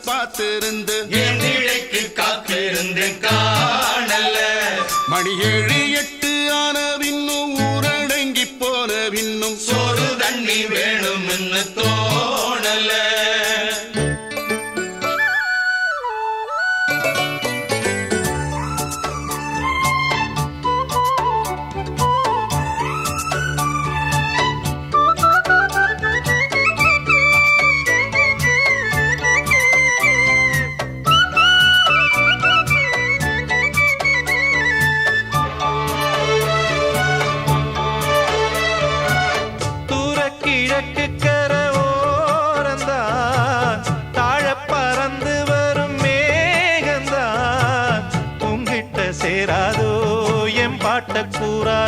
பார்த்திருந்து என் நிலைக்கு காத்திருந்தேன் காணல. மணி 7 8 ஆன பின்னும் ஊரடங்கி போன பின்னும் சோறு தண்ணி வேணும்னு தோணல. கிழக்கு கரை ஓரந்தான் தாழ பறந்து வரும் மேகந்தான் உங்கிட்ட சேராதோ என் பாட்ட கூறா